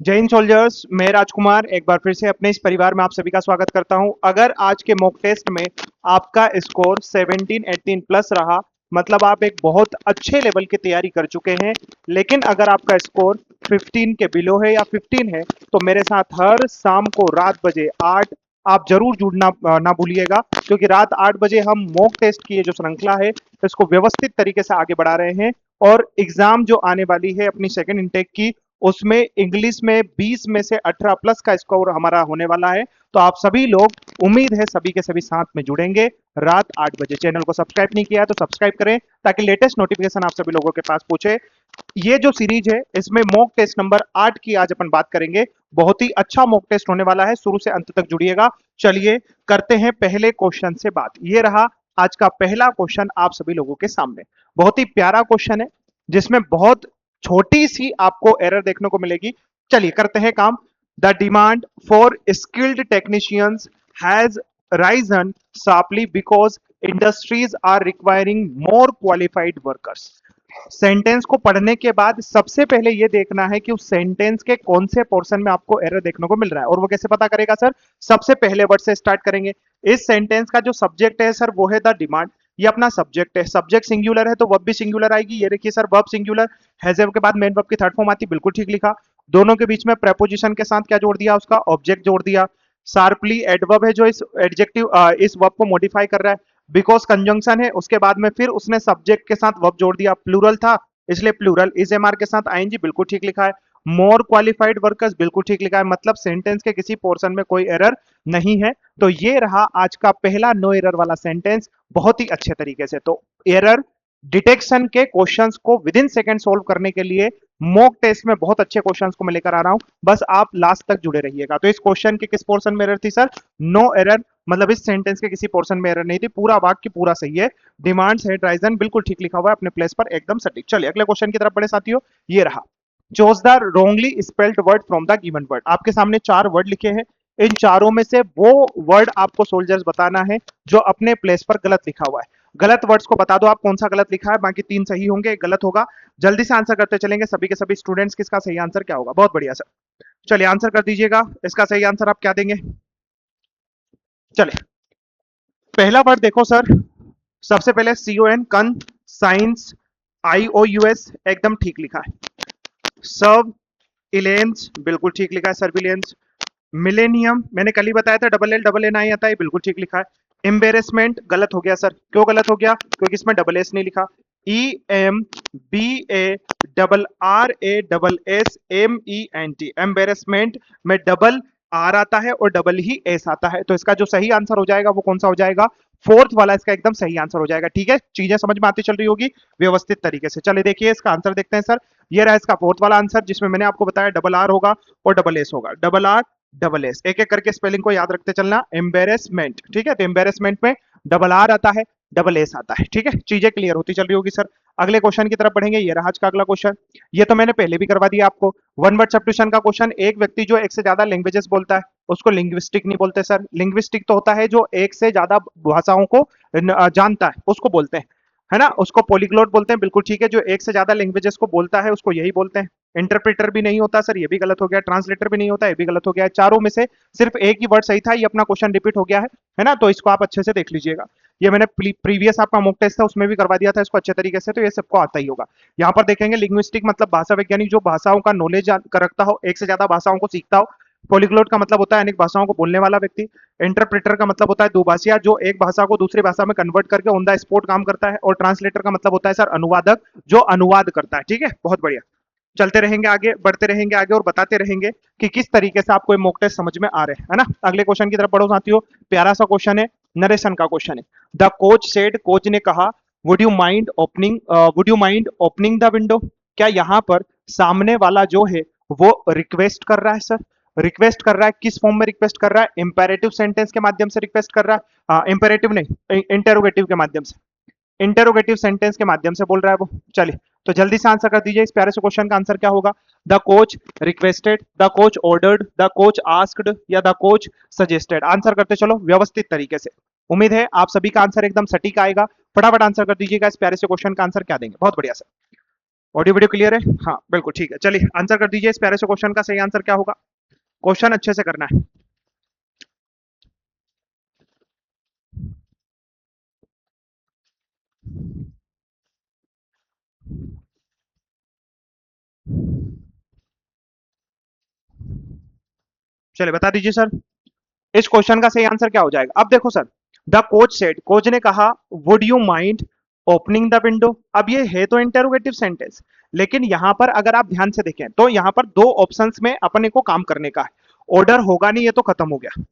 जय हिंद सोल्जर्स। मैं राजकुमार एक बार फिर से अपने इस परिवार में आप सभी का स्वागत करता हूं। अगर आज के मॉक टेस्ट में आपका स्कोर 17-18 प्लस रहा, मतलब आप एक बहुत अच्छे लेवल की तैयारी कर चुके हैं। लेकिन अगर आपका स्कोर 15 के बिलो है या 15 है, तो मेरे साथ हर शाम को रात बजे 8 आप जरूर जुड़ना ना भूलिएगा, क्योंकि रात 8 बजे हम मॉक टेस्ट की ये जो श्रृंखला है इसको व्यवस्थित तरीके से आगे बढ़ा रहे हैं। और एग्जाम जो आने वाली है अपनी सेकेंड इनटेक की, उसमें इंग्लिश में 20 में से 18 प्लस का स्कोर हमारा होने वाला है। तो आप सभी लोग, उम्मीद है सभी के सभी साथ में जुड़ेंगे रात 8 बजे। चैनल को सब्सक्राइब नहीं किया है तो सब्सक्राइब करें, ताकि लेटेस्ट नोटिफिकेशन आप सभी लोगों के पास पहुंचे। ये जो सीरीज है इसमें मॉक टेस्ट नंबर 8 की आज अपन बात करेंगे। बहुत ही अच्छा मॉक टेस्ट होने वाला है, शुरू से अंत तक जुड़िएगा। चलिए करते हैं पहले क्वेश्चन से बात। ये रहा आज का पहला क्वेश्चन आप सभी लोगों के सामने। बहुत ही प्यारा क्वेश्चन है, जिसमें बहुत छोटी सी आपको एरर देखने को मिलेगी। चलिए करते हैं काम। The demand for skilled technicians has risen sharply because industries are requiring more qualified workers। Sentence को पढ़ने के बाद सबसे पहले यह देखना है कि उस सेंटेंस के कौन से पोर्शन में आपको एरर देखने को मिल रहा है। और वो कैसे पता करेगा सर? सबसे पहले वर्ड से स्टार्ट करेंगे। इस सेंटेंस का जो सब्जेक्ट है सर वो है द डिमांड। ये अपना सब्जेक्ट है, सब्जेक्ट सिंगुलर है तो वर्ब भी सिंगुलर आएगी। ये देखिए सर, वर्ब सिंगुलर, हैज के बाद मेन वर्ब की थर्ड फॉर्म आती, बिल्कुल ठीक लिखा। दोनों के बीच में प्रेपोजिशन के साथ क्या जोड़ दिया? उसका ऑब्जेक्ट जोड़ दिया। शार्पली एडवर्ब है जो इस एडजेक्टिव इस वर्ब को मॉडिफाई कर रहा है। बिकॉज कंजंक्शन है, उसके बाद में फिर उसने सब्जेक्ट के साथ वर्ब जोड़ दिया। प्लूरल था इसलिए प्लूरल। इज एमआर के साथ आईएनजी, बिल्कुल ठीक लिखा है। मोर क्वालिफाइड वर्कर्स, बिल्कुल ठीक लिखा है। मतलब सेंटेंस के किसी पोर्शन में कोई एरर नहीं है। तो ये रहा आज का पहला नो एरर वाला सेंटेंस, बहुत ही अच्छे तरीके से। तो एरर डिटेक्शन के क्वेश्चंस को विद इन सेकंड सोल्व करने के लिए मॉक टेस्ट में बहुत अच्छे क्वेश्चंस को मैं लेकर आ रहा हूं। बस आप लास्ट तक जुड़े रहिएगा। तो इस क्वेश्चन के किस पोर्शन में एरर थी सर? नो एरर, मतलब इस सेंटेंस के किसी पोर्शन में एरर नहीं थी, पूरा वाक्य पूरा सही है। डिमांड्स है राइजन, बिल्कुल ठीक लिखा हुआ है अपने प्लेस पर, एकदम सटीक। चलिए अगले क्वेश्चन की तरफ बढ़े साथियों। ये रहा, choose the Rongli spelled word from the given word. आपके सामने 4 वर्ड लिखे हैं। इन चारों में से वो वर्ड आपको सोल्जर्स बताना है जो अपने प्लेस पर गलत लिखा हुआ है। गलत वर्ड्स को बता दो आप कौन सा गलत लिखा है, बाकी 3 सही होंगे, एक गलत होगा। जल्दी से आंसर करते चलेंगे सभी के सभी स्टूडेंट्स, किसका सही आंसर क्या होगा। बहुत बढ़िया सर, चलिए आंसर कर दीजिएगा। इसका सही आंसर आप क्या देंगे? चलिए पहला वर्ड देखो सर, सबसे पहले CON, कन, साइंस, IOUS, एकदम ठीक लिखा है। सर्व इलेंस, बिल्कुल ठीक लिखा है। सर्विलेंस। मिलेनियम, मैंने कल ही बताया था, डबल एल डबल एन आई आता है, बिल्कुल ठीक लिखा है। एम्बेरसमेंट गलत हो गया सर। क्यों गलत हो गया? क्योंकि इसमें डबल एस नहीं लिखा। EMBARRASSMENT, एम्बेरसमेंट में डबल आर आता है और डबल ही एस आता है। तो इसका जो सही आंसर हो जाएगा वो कौन सा हो जाएगा? फोर्थ वाला इसका एकदम सही आंसर हो जाएगा। ठीक है, चीजें समझ में आती चल रही होगी व्यवस्थित तरीके से। चलिए देखिए इसका आंसर देखते हैं सर। ये रहा इसका फोर्थ वाला आंसर, जिसमें मैंने आपको बताया डबल आर होगा और डबल एस होगा। डबल आर डबल एस, एक एक करके स्पेलिंग को याद रखते चलना। एम्बेरसमेंट, ठीक है, तो एम्बेरसमेंट में डबल आर आता है, डबल एस आता है। ठीक है, चीजें क्लियर होती चल रही होगी सर। अगले क्वेश्चन की तरफ बढ़ेंगे। ये रहा आज का अगला क्वेश्चन। ये तो मैंने पहले भी करवा दिया आपको। वन वर्ड सब्स्टिट्यूशन का क्वेश्चन। एक व्यक्ति जो एक से ज्यादा लैंग्वेजेस बोलता है उसको लिंग्विस्टिक नहीं बोलते सर। लिंग्विस्टिक तो होता है जो एक से ज्यादा भाषाओं को जानता है, उसको बोलते हैं, है ना। उसको पॉलीग्लोट बोलते हैं, बिल्कुल ठीक है। जो एक से ज्यादा लैंग्वेजेस को बोलता है उसको यही बोलते हैं। इंटरप्रेटर भी नहीं होता सर, ये भी गलत हो गया। ट्रांसलेटर भी नहीं होता, ये भी गलत हो गया। चारों में से सिर्फ एक ही वर्ड सही था, ये अपना क्वेश्चन रिपीट हो गया है ना। तो इसको आप अच्छे से देख लीजिएगा। ये मैंने प्रीवियस आपका मॉक टेस्ट था उसमें भी करवा दिया था इसको अच्छे तरीके से, तो ये सबको आता ही होगा। यहाँ पर देखेंगे लिंग्विस्टिक मतलब भाषा वैज्ञानिक, जो भाषाओं का नॉलेज रखता हो, एक से ज्यादा भाषाओं को सीखता हो। पॉलीग्लोट का मतलब होता है अनेक भाषाओं को बोलने वाला व्यक्ति। इंटरप्रेटर का मतलब होता है दुभाषिया, जो एक भाषा को दूसरी भाषा में कन्वर्ट करके ऑन द स्पॉट काम करता है। और ट्रांसलेटर का मतलब होता है सर अनुवादक, जो अनुवाद करता है। ठीक है, बहुत बढ़िया। चलते रहेंगे आगे, बढ़ते रहेंगे आगे और बताते रहेंगे कि किस तरीके से आपको मॉक टेस्ट समझ में आ रहे हैं, है ना। अगले क्वेश्चन की तरफ बढ़ो साथियों। प्यारा सा क्वेश्चन है, नरेशन का क्वेश्चन है। द कोच सेड, कोच ने कहा, would you mind opening the window. क्या यहाँ पर सामने वाला जो है वो रिक्वेस्ट कर रहा है सर? रिक्वेस्ट कर रहा है, किस फॉर्म में रिक्वेस्ट कर रहा है? इंपेरेटिव सेंटेंस के माध्यम से रिक्वेस्ट कर रहा है। इंपेरेटिव नहीं, इंटेरोगेटिव के माध्यम से, इंटेरोगेटिव सेंटेंस के माध्यम से बोल रहा है वो। चलिए तो जल्दी से आंसर कर दीजिए इस प्यारे से क्वेश्चन का। आंसर क्या होगा? The coach requested, the coach ordered, the coach asked, या द कोच सजेस्टेड। आंसर करते चलो व्यवस्थित तरीके से। उम्मीद है आप सभी का आंसर एकदम सटीक आएगा। फटाफट आंसर कर दीजिएगा इस प्यारे से क्वेश्चन का। आंसर क्या देंगे? बहुत बढ़िया सर। ऑडियो वीडियो क्लियर है? हाँ बिल्कुल ठीक है। चलिए आंसर कर दीजिए इस प्यारे से क्वेश्चन का। सही आंसर क्या होगा? क्वेश्चन अच्छे से करना है। चलिए बता दीजिए सर, इस क्वेश्चन का सही आंसर क्या हो जाएगा? अब देखो sir, the coach said, coach ने कहा, would you mind opening the window. अब ये है तो इंटरोगेटिव सेंटेंस, लेकिन यहां पर अगर आप ध्यान से देखें तो यहां पर दो ऑप्शंस में अपने को काम करने का है। ऑर्डर होगा नहीं, ये तो खत्म हो गया।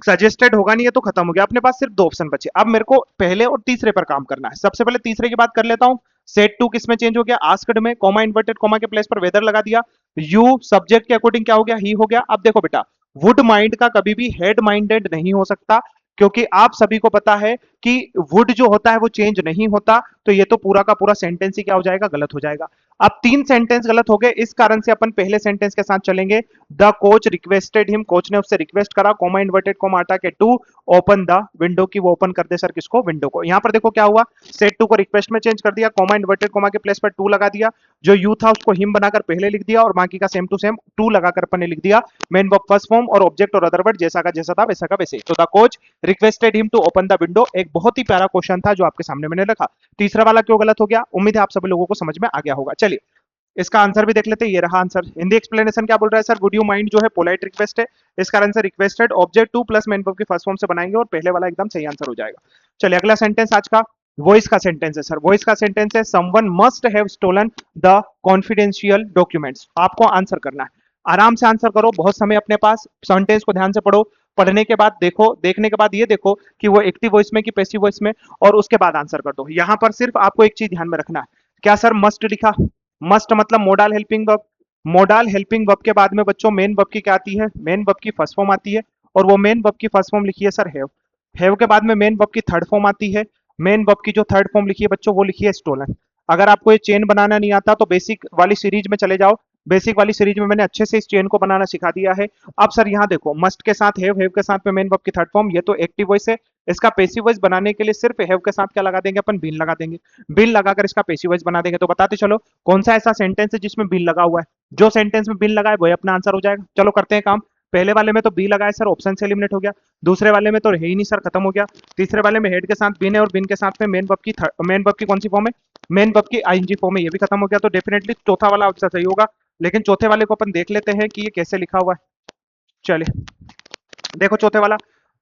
सजेस्टेड होगा नहीं, ये तो खत्म हो गया। अपने पास सिर्फ दो ऑप्शन बचे। अब मेरे को पहले और तीसरे पर काम करना है। सबसे पहले तीसरे की बात कर लेता हूं। सेट टू किस में चेंज हो गया? आस्क्ड में, कॉमा इन्वर्टेड कॉमा के प्लेस पर वेदर लगा दिया। यू सब्जेक्ट के अकॉर्डिंग क्या हो गया? ही हो गया। अब देखो बेटा, वुड माइंड का कभी भी हेड माइंडेड नहीं हो सकता, क्योंकि आप सभी को पता है कि वुड जो होता है वो चेंज नहीं होता। तो ये तो पूरा का पूरा सेंटेंस ही क्या हो जाएगा? गलत हो जाएगा। अब तीन सेंटेंस गलत हो गए, इस कारण से अपन पहले सेंटेंस के साथ चलेंगे। The coach requested him, coach ने उससे रिक्वेस्ट करा, कॉमा इन्वर्टेड कॉमा हटा के टू ओपन द विंडो, की वो ओपन कर दे सर किसको? विंडो को। यहां पर देखो क्या हुआ, सेट टू को रिक्वेस्ट में चेंज कर दिया, कॉमा इन्वर्टेड कॉमा के प्लेस पर टू लगा दिया। जो यू था उसको हिम बनाकर पहले लिख दिया, और बाकी का सेम टू सेम टू लगाकर अपन ने लिख दिया। मेन वर्ब फर्स्ट फॉर्म और ऑब्जेक्ट और अदर वर्ड जैसा का जैसा था वैसा का वैसे। तो the coach requested him to open the window एक बहुत ही प्यारा क्वेश्चन था जो आपके सामने मैंने रखा। तीसरा वाला क्यों गलत हो गया? उम्मीद है आप सभी लोगों को समझ में आ गया होगा। चलिए इसका आंसर भी देख लेते हैं। ये रहा आंसर। हिंदी एक्सप्लेनेशन क्या बोल रहा है सर? वुड यू माइंड जो है पोलाइट रिक्वेस्ट है, इस कारण से requested object two plus main verb की फर्स्ट फॉर्म से बनाएंगे और पहले वाला एकदम सही आंसर हो जाएगा। चलिए अगला सेंटेंस आज का वॉइस का सेंटेंस है सर। वॉइस का सेंटेंस है, someone must have stolen the confidential documents. आपको आंसर करना है, आराम से आंसर करो, बहुत समय अपने पास। सेंटेंस को ध्यान से पढ़ो, पढ़ने के बाद देखो, देखने के बाद ये देखो कि वो एक्टिव वॉइस में कि पैसिव वॉइस में, और उसके बाद आंसर कर दो। यहां पर सिर्फ आपको एक चीज ध्यान में रखना है। क्या सर मस्ट लिखा? मस्ट मतलब modal helping verb. Modal helping verb के बाद में बच्चों मेन वर्ब की क्या आती है? मेन वर्ब की फर्स्ट फॉर्म आती है, और वो मेन वर्ब की फर्स्ट फॉर्म लिखी है सर हैव। हैव के बाद में मेन वर्ब की थर्ड फॉर्म आती है। मेन वर्ब की जो थर्ड फॉर्म लिखी है बच्चों वो लिखी है स्टोलन। अगर आपको ये चेन बनाना नहीं आता तो बेसिक वाली सीरीज में चले जाओ। बेसिक वाली सीरीज में मैंने अच्छे से इस चेन को बनाना सिखा दिया है। अब सर यहाँ देखो, मस्ट के साथ हैव, हैव के साथ में मेन वर्ब की थर्ड फॉर्म, ये तो एक्टिव वॉइस है। इसका पैसिव वॉइस बनाने के लिए सिर्फ हैव के साथ क्या लगा देंगे अपन? बीन लगा देंगे। बीन लगाकर इसका पैसिव वॉइस बना देंगे। तो बताते चलो कौन सा ऐसा सेंटेंस है जिसमें बीन लगा हुआ है? जो सेंटेंस में बीन लगा है वही अपना आंसर हो जाएगा। चलो करते हैं काम। पहले वाले में तो बी लगा है सर, ऑप्शन से एलिमिनेट हो गया। दूसरे वाले में तो है ही नहीं सर, खत्म हो गया। तीसरे वाले में हेड के साथ बिन है, और बिन के साथ में मेन वर्ब की कौन सी फॉर्म है? मेन वर्ब की आईएनजी फॉर्म है, ये भी खत्म हो गया। तो डेफिनेटली चौथा वाला आंसर सही होगा। लेकिन चौथे वाले को अपन देख लेते हैं कि ये कैसे लिखा हुआ है। चलिए देखो चौथे वाला,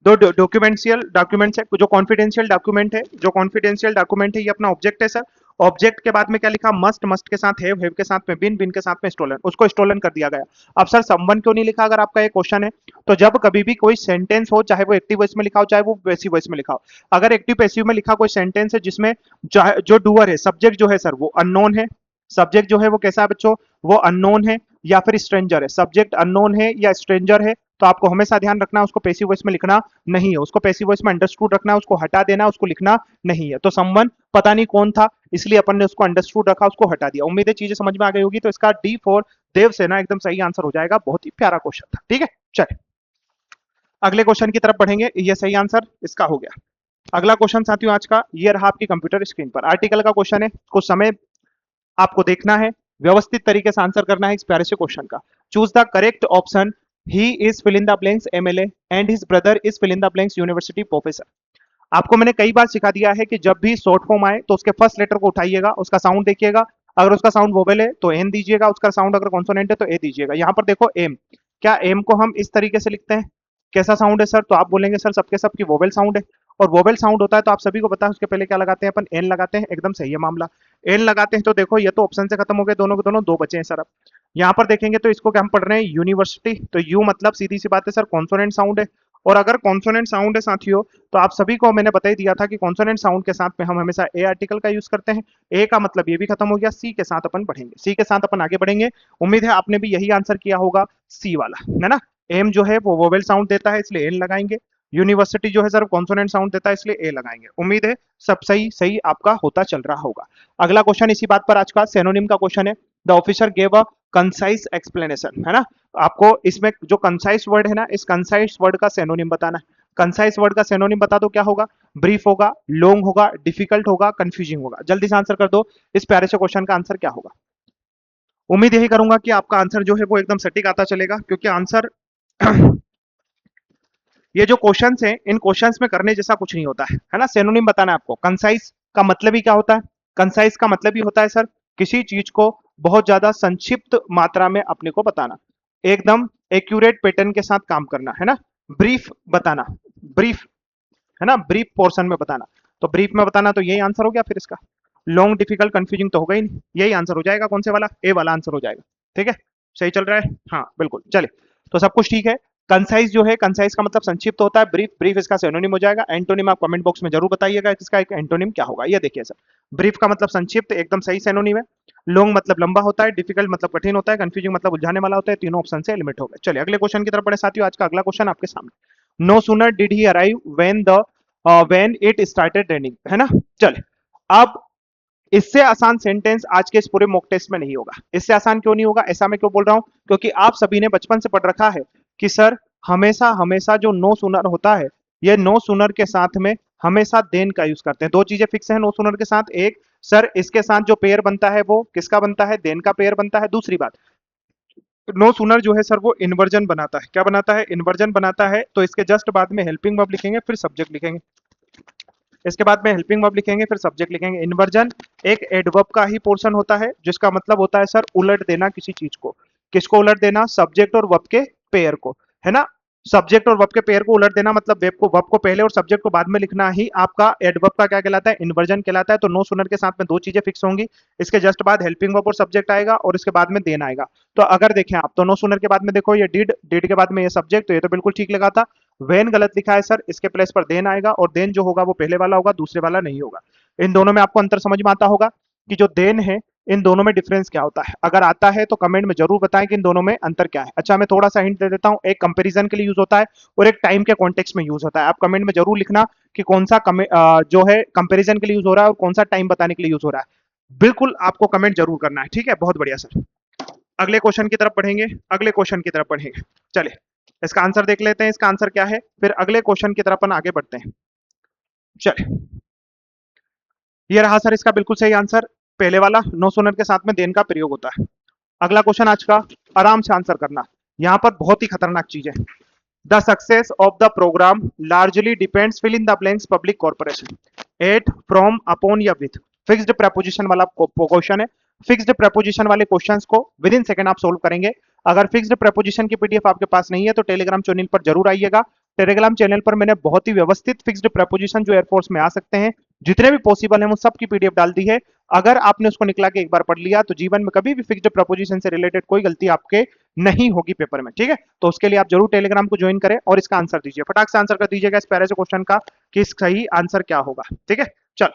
दो डॉक्यूमेंशियल डॉक्यूमेंट है, जो कॉन्फिडेंशियल डॉक्यूमेंट है, जो कॉन्फिडेंशियल डॉक्यूमेंट है ये अपना ऑब्जेक्ट है सर। ऑब्जेक्ट के बाद में क्या लिखा? मस्ट, मस्ट के साथ हैव के साथ में बिन, बिन के साथ में स्टोलन, उसको स्टोलन कर दिया गया। अब सर समवन क्यों नहीं लिखा? अगर आपका ये क्वेश्चन है तो जब कभी भी कोई सेंटेंस हो, चाहे वो एक्टिव वॉइस में लिखा हो चाहे वो पैसिव वॉइस में लिखा हो, अगर एक्टिव पैसिव में लिखा कोई सेंटेंस है जिसमें जो डूअर है, सब्जेक्ट जो है सर वो अननोन है, सब्जेक्ट जो है वो कैसा है बच्चों? वो अननोन है, या फिर स्ट्रेंजर है, सब्जेक्ट अननोन है या स्ट्रेंजर है, तो आपको हमेशा ध्यान रखना उसको पैसिव वॉइस में लिखना नहीं है। उसको पैसिव वॉइस में अंडरस्टूड रखना है, उसको हटा देना, उसको लिखना नहीं है। तो समवन पता नहीं कौन था, इसलिए अपन ने उसको अंडरस्टूड रखा, उसको हटा दिया। उम्मीद है चीजें समझ में आ गई होगी। तो इसका डी फॉर देवसेना एकदम सही आंसर हो जाएगा। बहुत ही प्यारा क्वेश्चन था। ठीक है, चलिए अगले क्वेश्चन की तरफ बढ़ेंगे। ये सही आंसर इसका हो गया। अगला क्वेश्चन साथियों आज का ये रहा आपकी कंप्यूटर स्क्रीन पर। आर्टिकल का क्वेश्चन है, कुछ समय आपको देखना है, व्यवस्थित तरीके से आंसर करना है इस प्यारे से क्वेश्चन का। Choose the correct option. He is fill in the blanks MLA and his brother is fill in the blanks university professor. आपको मैंने कई बार सिखा दिया है कि जब भी शॉर्ट फॉर्म आए तो उसके फर्स्ट लेटर को उठाइएगा, उसका साउंड देखिएगा। अगर उसका साउंड वोवेल है तो एन दीजिएगा, उसका साउंड अगर कॉन्सोनेंट है तो ए दीजिएगा। यहाँ पर देखो एम, क्या एम को हम इस तरीके से लिखते हैं? कैसा साउंड है सर? तो आप बोलेंगे सर सबके सब की वोवेल साउंड है, और वोवेल साउंड होता है तो आप सभी को पता है उसके पहले क्या लगाते हैं अपन? एन लगाते हैं। एकदम सही है मामला, एन लगाते हैं। तो देखो ये तो ऑप्शन से खत्म हो गए, दोनों के दोनों दो बचे हैं सर। अब यहाँ पर देखेंगे तो इसको क्या हम पढ़ रहे हैं? यूनिवर्सिटी। तो यू मतलब सीधी सी बात है सर कॉन्सोनेंट साउंड है, और अगर कॉन्सोनेंट साउंड है साथियों तो आप सभी को मैंने बता ही दिया था कि कॉन्सोनेंट साउंड के साथ में हम हमेशा ए आर्टिकल का यूज करते हैं। ए का मतलब ये भी खत्म हो गया, सी के साथ अपन बढ़ेंगे, सी के साथ अपन आगे बढ़ेंगे। उम्मीद है आपने भी यही आंसर किया होगा, सी वाला, है ना? एम जो है वो वोवेल साउंड देता है इसलिए एन लगाएंगे। यूनिवर्सिटी जो है सर कॉन्सोनेंट साउंड देता है इसलिए ए लगाएंगे। उम्मीद है सब सही सही आपका होता चल रहा होगा। अगला क्वेश्चन इसी बात पर आज का सिनोनिम का क्वेश्चन है। The officer gave a concise explanation, है ना? आपको इसमें जो कंसाइज वर्ड है ना, इस कंसाइज वर्ड का सिनोनिम बताना है। कंसाइज वर्ड का सिनोनिम बता दो क्या होगा? ब्रीफ होगा, लॉन्ग होगा, डिफिकल्ट होगा, कंफ्यूजिंग होगा। जल्दी से आंसर कर दो, इस प्यारे से क्वेश्चन का आंसर क्या होगा? उम्मीद यही करूंगा कि आपका आंसर जो है वो एकदम सटीक आता चलेगा, क्योंकि आंसर ये जो क्वेश्चंस हैं, इन क्वेश्चंस में करने जैसा कुछ नहीं होता है ना? सिनोनिम बताना है आपको। कंसाइज का मतलब ही क्या होता है? कंसाइज का मतलब ही होता है सर, किसी चीज को बहुत ज्यादा संक्षिप्त मात्रा में अपने को बताना, एकदम एक्यूरेट पैटर्न के साथ काम करना, है ना? ब्रीफ बताना, ब्रीफ, है ना? ब्रीफ पोर्शन में बताना। तो ब्रीफ में बताना, तो यही आंसर हो गया फिर इसका। लॉन्ग, डिफिकल्ट, कंफ्यूजिंग तो होगा ही नहीं, यही आंसर हो जाएगा। कौन से वाला? ए वाला आंसर हो जाएगा। ठीक है, सही चल रहा है? हाँ बिल्कुल, चलिए, तो सब कुछ ठीक है। कंसाइज जो है, कंसाइज का मतलब संक्षिप्त होता है। ब्रीफ, ब्रीफ इसका सिनोनिम हो जाएगा। एंटोनिम आप कमेंट बॉक्स में जरूर बताइएगा इसका एक एंटोनिम क्या होगा। ये देखिए सर, ब्रीफ का मतलब संक्षिप्त, एकदम सही सिनोनिम है। लॉन्ग मतलब लंबा होता है, डिफिकल्ट मतलब कठिन होता है, कंफ्यूजिंग मतलब उलझाने वाला होता है। तीनों ऑप्शन से एलिमिनेट हो गए। चलिए अगले क्वेश्चन की तरफ बढ़े साथियों। आज का अगला क्वेश्चन आपके सामने। No sooner did he arrive when it started raining, है ना? चले, अब इससे आसान सेंटेंस आज के इस पूरे मॉक टेस्ट में नहीं होगा। इससे आसान क्यों नहीं होगा, ऐसा मैं क्यों बोल रहा हूं? क्योंकि आप सभी ने बचपन से पढ़ रखा है कि सर हमेशा हमेशा जो नो सुनर होता है, ये नो सुनर के साथ में हमेशा देन का यूज करते हैं। दो चीजें फिक्स है नो सुनर के साथ। एक, सर इसके साथ जो पेयर बनता है वो किसका बनता है? देन का पेयर बनता है। दूसरी बात, नो सुनर जो है सर वो इन्वर्जन बनाता है। क्या बनाता है? इन्वर्जन बनाता है। तो इसके जस्ट बाद में हेल्पिंग वर्ब लिखेंगे, फिर सब्जेक्ट लिखेंगे। इसके बाद में हेल्पिंग वर्ब लिखेंगे, फिर सब्जेक्ट लिखेंगे। इन्वर्जन एक एडवर्ब का ही पोर्शन होता है, जिसका मतलब होता है सर उलट देना किसी चीज को। किसको उलट देना? सब्जेक्ट और वर्ब के पेयर को, है ना? सब्जेक्ट और वर्ब के पेयर को उलट देना मतलब वर्ब को पहले और सब्जेक्ट को बाद में लिखना ही आपका एडवर्ब का क्या कहलाता है? इन्वर्जन कहलाता है। तो नो सुनर के साथ में दो चीजें फिक्स होंगी, इसके जस्ट बाद हेल्पिंग वर्ब और सब्जेक्ट आएगा, और इसके बाद में देन आएगा। तो अगर देखें आप, तो नो सुनर के बाद में देखो ये डिड, डिड के बाद में ये सब्जेक्ट, तो ये तो बिल्कुल ठीक लगा था। वेन गलत लिखा है सर, इसके प्लेस पर देन आएगा, और देन जो होगा वो पहले वाला होगा, दूसरे वाला नहीं होगा। इन दोनों में आपको अंतर समझ में आता होगा कि जो देन है, इन दोनों में डिफरेंस क्या होता है? अगर आता है तो कमेंट में जरूर बताएं कि इन दोनों में अंतर क्या है। अच्छा, मैं थोड़ा सा हिंट दे देता हूं, एक कंपैरिजन के लिए यूज होता है और एक टाइम के कॉन्टेक्स्ट में यूज होता है। आप कमेंट में जरूर लिखना कि कौन सा जो है कंपैरिजन के लिए यूज हो रहा है और कौन सा टाइम बताने के लिए यूज हो रहा है। बिल्कुल आपको कमेंट जरूर करना है, ठीक है? बहुत बढ़िया सर। अगले क्वेश्चन की तरफ बढ़ेंगे, अगले क्वेश्चन की तरफ बढ़ेंगे। चलिए इसका आंसर देख लेते हैं, इसका आंसर क्या है, फिर अगले क्वेश्चन की तरफ अपन आगे बढ़ते हैं। चलिए, ये रहा सर इसका बिल्कुल सही आंसर, पहले वाला, नो सुनर के साथ में देन का प्रयोग होता है। अगला क्वेश्चन आज का, आराम से आंसर करना, यहां पर बहुत ही खतरनाक चीज है। The success of the program largely depends, fill in the blanks, public corporation, at, from, upon या विथ। फिक्स्ड प्रपोजिशन वाला क्वेश्चन है। फिक्स्ड प्रपोजिशन वाले क्वेश्चंस को विद इन सेकंड आप सोल्व करेंगे। अगर फिक्स्ड प्रपोजिशन की पीडीएफ आपके पास नहीं है तो टेलीग्राम चैनल पर जरूर आइएगा। टेलीग्राम चैनल पर मैंने बहुत ही व्यवस्थित फिक्स्ड प्रपोजिशन जो एयरफोर्स में आ सकते हैं, जितने भी पॉसिबल है, वो सब की पीडीएफ डाल दी है। अगर आपने उसको निकला के एक बार पढ़ लिया तो जीवन में कभी भी फिक्स्ड प्रपोजिशन से रिलेटेड कोई गलती आपके नहीं होगी पेपर में, ठीक है? तो उसके लिए आप जरूर टेलीग्राम को ज्वाइन करें और इसका आंसर दीजिए, फटाक से आंसर कर दीजिएगा इस प्यारे से क्वेश्चन का कि सही आंसर क्या होगा, ठीक है? चल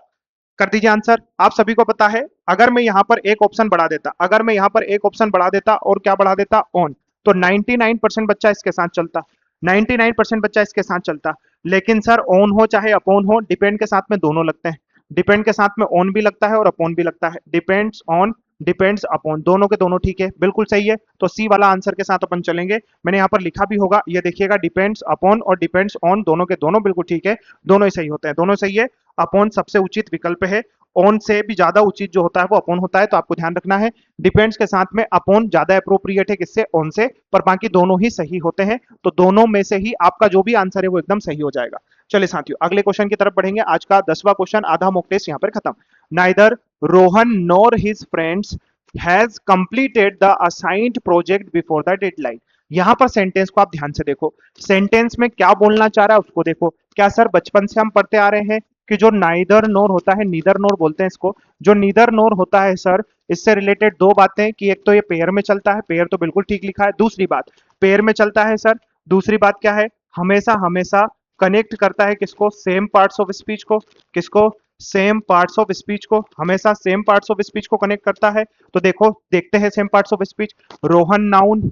कर दीजिए आंसर। आप सभी को पता है, अगर मैं यहां पर एक ऑप्शन बढ़ा देता, अगर मैं यहां पर एक ऑप्शन बढ़ा देता और क्या बढ़ा देता? ऑन, तो 99% बच्चा इसके साथ चलता, 99% बच्चा इसके साथ चलता। लेकिन सर ऑन हो चाहे अपॉन हो, डिपेंड के साथ में दोनों लगते हैं। डिपेंड के साथ में ऑन भी लगता है और अपॉन भी लगता है। डिपेंड्स ऑन, डिपेंड्स अपॉन, दोनों के दोनों ठीक है, बिल्कुल सही है। तो सी वाला आंसर के साथ अपन चलेंगे। मैंने यहाँ पर लिखा भी होगा, ये देखिएगा, डिपेंड्स अपॉन और डिपेंड्स ऑन, दोनों के दोनों बिल्कुल ठीक है, दोनों ही सही होते हैं, दोनों सही है। अपॉन सबसे उचित विकल्प है, ऑन से भी ज्यादा उचित जो होता है वो अपॉन होता है, तो आपको ध्यान रखना है। डिपेंड्स के साथ में अपॉन ज्यादा अप्रोप्रिएट है किससे? ऑन से, पर बाकी दोनों ही सही होते हैं। तो दोनों में से ही आपका जो भी आंसर है वो एकदम सही हो जाएगा। चलिए साथियों अगले क्वेश्चन की तरफ बढ़ेंगे। आज का 10वां क्वेश्चन, आधा मॉक टेस्ट यहाँ पर खत्म। Neither Rohan nor his friends has completed the assigned project before the deadline. यहां पर सेंटेंस को आप ध्यान से देखो, सेंटेंस में क्या बोलना चाह रहा है उसको देखो। क्या सर बचपन से हम पढ़ते आ रहे हैं कि जो नाइदर नोर होता है, नीदर नोर बोलते हैं इसको, जो नीदर नोर होता है सर, इससे रिलेटेड दो बातें कि एक तो ये पेयर में चलता है, पेयर तो बिल्कुल ठीक लिखा है। दूसरी बात, पेयर में चलता है सर, दूसरी बात क्या है? हमेशा हमेशा कनेक्ट करता है किसको? सेम पार्ट्स ऑफ स्पीच को। किसको? सेम पार्ट्स ऑफ स्पीच को, हमेशा सेम पार्ट्स ऑफ स्पीच को कनेक्ट करता है। तो देखो, देखते हैं same parts of speech. Rohan noun,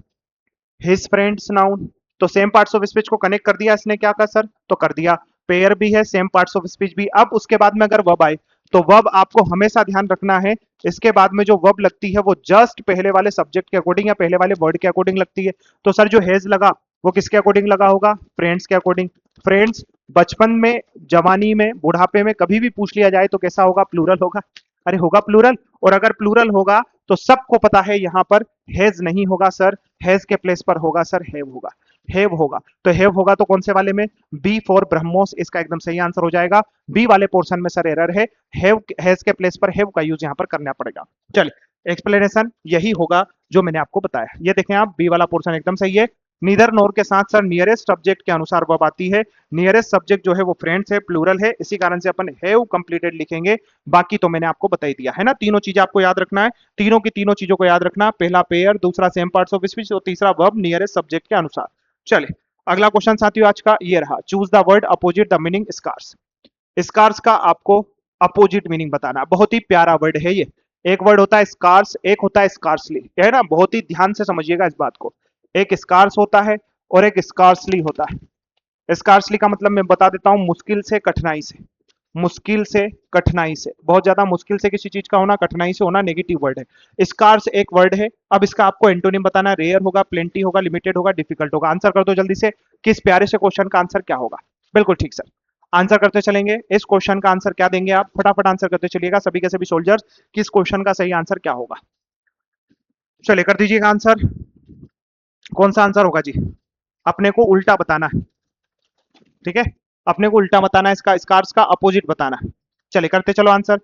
his friends noun, तो सेम पार्ट्स ऑफ स्पीच को कनेक्ट कर दिया इसने, क्या कर सर? तो कर दिया। पेयर भी है, सेम पार्ट्स ऑफ स्पीच भी। अब उसके बाद में अगर वर्ब आए तो वर्ब आपको हमेशा ध्यान रखना है, इसके बाद में जो वर्ब लगती है वो जस्ट पहले वाले सब्जेक्ट के अकॉर्डिंग या पहले वाले वर्ड के अकॉर्डिंग लगती है। तो सर जो हैज लगा वो किसके अकॉर्डिंग लगा होगा? फ्रेंड्स के अकॉर्डिंग। फ्रेंड्स बचपन में, जवानी में, बुढ़ापे में कभी भी पूछ लिया जाए तो कैसा होगा? प्लूरल होगा। अरे होगा प्लूरल। और अगर प्लूरल होगा तो सबको पता है यहाँ पर हैज नहीं होगा सर, हैज के प्लेस पर होगा सर हैव होगा। हैव होगा तो हैव होगा तो कौन से वाले में? बी फॉर ब्रह्मोस, इसका एकदम सही आंसर हो जाएगा। बी वाले पोर्शन में सर एरर है, हैव हैज के प्लेस पर हैव का यूज यहाँ पर करना पड़ेगा। चलिए एक्सप्लेनेशन यही होगा जो मैंने आपको बताया। ये देखें आप, बी वाला पोर्शन एकदम सही है। नीदर नोर के साथ सर नियरेस्ट सब्जेक्ट के अनुसार वर्ब आती है। नियरेस्ट सब्जेक्ट जो है वो फ्रेंड्स है, प्लूरल है, इसी कारण से अपन हैव कंप्लीटेड लिखेंगे। बाकी तो मैंने आपको बता ही दिया है ना। तीनों चीजें आपको याद रखना है, तीनों की तीनों चीजों को याद रखना। पहला पेयर, दूसरा सेम पार्ट्स ऑफ स्पीच और तीसरा वर्ब नियरेस्ट सब्जेक्ट के अनुसार। चलिए अगला क्वेश्चन साथियों आज का ये रहा, choose the word opposite the meaning scarce. Scarce का आपको अपोजिट मीनिंग बताना। बहुत ही प्यारा वर्ड है ये। एक वर्ड होता है स्कार्स, एक होता है स्कार्सली, है ना। बहुत ही ध्यान से समझिएगा इस बात को। एक स्कार्स होता है और एक स्कार्सली होता है। स्कार्सली का मतलब मैं बता देता हूं, मुश्किल से, कठिनाई से। मुश्किल से, कठिनाई से, बहुत ज्यादा मुश्किल से किसी चीज का होना, कठिनाई से होना, नेगेटिव वर्ड है। स्कार्स एक वर्ड है। अब इसका आपको एंटोनिम बताना है। रेयर होगा, प्लेंटी होगा, लिमिटेड होगा, डिफिकल्ट होगा। आंसर कर दो जल्दी से, किस प्यारे से क्वेश्चन का आंसर क्या होगा? बिल्कुल ठीक सर, आंसर करते चलेंगे। इस क्वेश्चन का आंसर क्या देंगे आप? फटाफट आंसर करते चलिएगा सभी के सभी सोल्जर्स, किस क्वेश्चन का सही आंसर क्या होगा? चलिए कर दीजिएगा आंसर। कौन सा आंसर होगा जी? अपने को उल्टा बताना है, ठीक है। अपने को उल्टा बताना है, इसका स्कार्स का अपोजिट बताना है। चलिए करते चलो आंसर।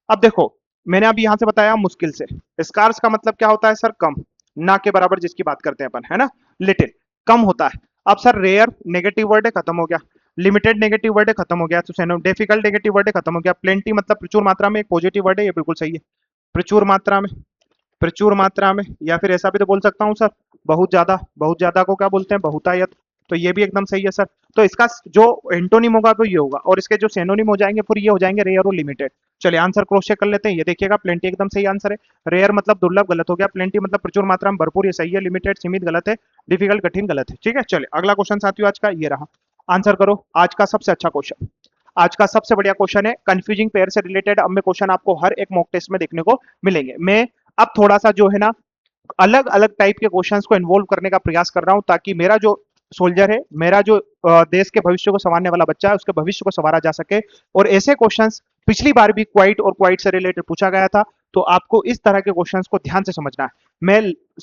अब देखो, मैंने अभी यहां से बताया मुश्किल से। स्कार्स का मतलब क्या होता है सर? कम, ना के बराबर जिसकी बात करते हैं अपन, है ना। लिटिल, कम होता है। अब सर रेयर नेगेटिव वर्ड है, खत्म हो गया। लिमिटेड नेगेटिव वर्ड है, खत्म हो गया। तो डिफिकल्ट नेगेटिव वर्ड है, खत्म हो गया। प्लेंटी मतलब प्रचुर मात्रा में, एक पॉजिटिव वर्ड है, ये बिल्कुल सही है। प्रचुर मात्रा में, प्रचुर मात्रा में, या फिर ऐसा भी तो बोल सकता हूँ सर, बहुत ज्यादा। बहुत ज्यादा को क्या बोलते हैं? बहुतायत। तो ये भी एकदम सही है सर। तो इसका जो एंटोनिम होगा वो ये होगा, और इसके जो सेनोनिम हो जाएंगे फिर ये हो जाएंगे रेयर और लिमिटेड। चलिए आंसर क्रॉस चेक कर लेते हैं। ये देखिएगा, प्लेंटी एकदम सही आंसर है। रेयर मतलब दुर्लभ, गलत हो गया। प्लेंटी मतलब प्रचुर मात्रा में, भरपूर, ये सही है। लिमिटेड सीमित, गलत है। डिफिकल्ट कठिन, गलत है। ठीक है, चलिए अगला क्वेश्चन साथियों आज का ये रहा। आंसर करो आज का सबसे अच्छा क्वेश्चन, आज का सबसे बढ़िया क्वेश्चन है कंफ्यूजिंग पेयर से रिलेटेड। अब मैं क्वेश्चन आपको हर एक मॉक टेस्ट में देखने को मिलेंगे। मैं अब थोड़ा सा जो है ना अलग अलग टाइप के क्वेश्चंस को इन्वॉल्व करने का प्रयास कर रहा हूं, ताकि मेरा जो सोल्जर है, मेरा जो देश के भविष्य को संवारने वाला बच्चा है, उसके भविष्य को संवारा जा सके। और ऐसे क्वेश्चंस पिछली बार भी क्वाइट और क्वाइट से रिलेटेड पूछा गया था, तो आपको इस तरह के क्वेश्चंस को ध्यान से समझना है। मैं